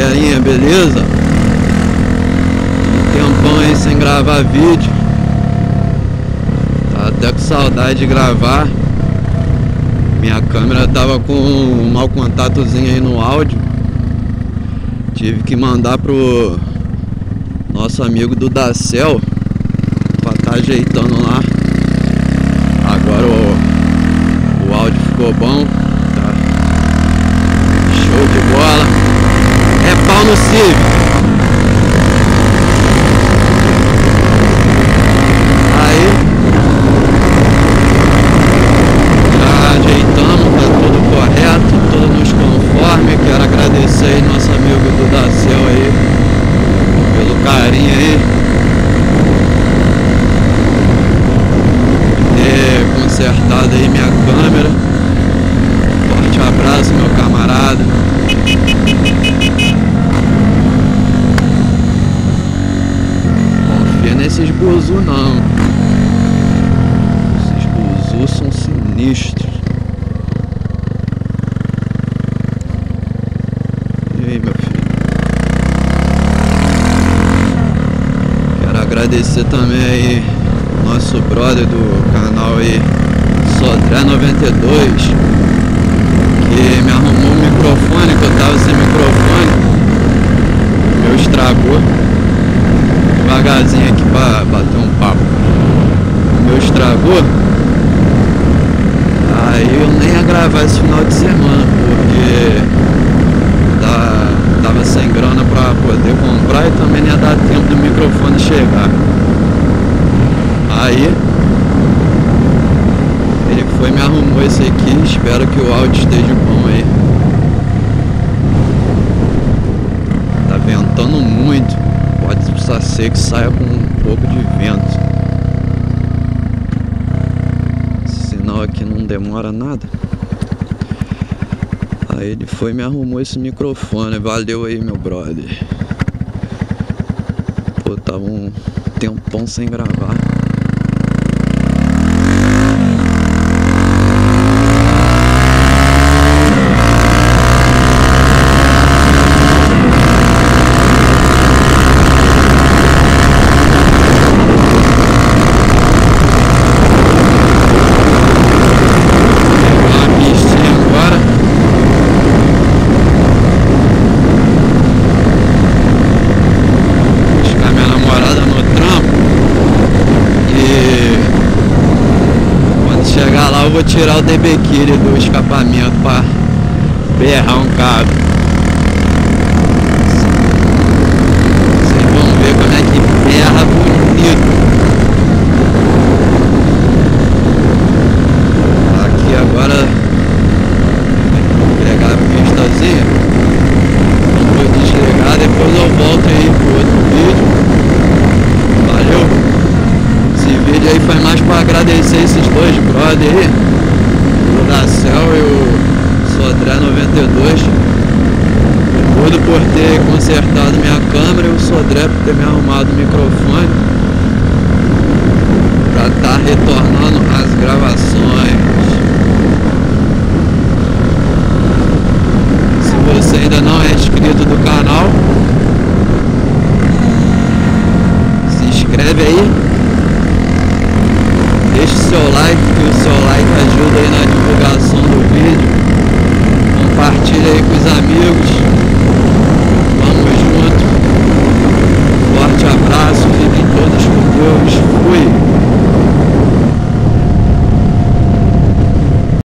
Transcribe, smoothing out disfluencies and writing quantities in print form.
galerinha, beleza? Um tempão aí sem gravar vídeo. Tá até com saudade de gravar. Minha câmera tava com um mau contatozinho aí no áudio. Tive que mandar pro nosso amigo do Dacel pra tá ajeitando lá. Agora o áudio ficou bom, tá? Show de bola. É pau no Civic. Aí já ajeitamos, tá tudo correto, tudo nos conforme. Quero agradecer aí nosso amigo do Dacel aí pelo carinho aí, ter consertado aí minha câmera. Forte abraço, meu camarada. Confia nesses buzu não. Esses buzu são sinistros. E aí, meu filho? Quero agradecer também aí nosso brother do canal aí, Sodré92, que me arrumou um microfone, que eu tava sem microfone. O meu estragou. Devagarzinho aqui pra bater um papo. O meu estragou. Aí eu nem ia gravar esse final de semana, porque tava sem grana pra poder comprar e também não ia dar tempo do microfone chegar. Aí ele foi e me arrumou esse aqui. Espero que o áudio esteja bom aí. Tá ventando muito. Pode ser que saia com um pouco de vento. Sinal aqui não demora nada. Aí ele foi e me arrumou esse microfone. Valeu aí, meu brother. Pô, tava um tempão sem gravar. Eu vou tirar o DB Killer do escapamento para berrar um carro. Vocês vão ver como é que berra bonito. Aqui agora vou pegar a pistazinha. Vou desligar, depois eu volto aí pro outro vídeo. Valeu! Esse vídeo aí foi mais para agradecer esses dois brothers aí, o Dacel e o Sodré92. Tudo por ter consertado minha câmera e o Sodré por ter me arrumado o microfone para estar retornando às gravações. Se você ainda não é inscrito do canal, se inscreve aí. Deixe seu like, que o seu like ajuda aí na divulgação do vídeo.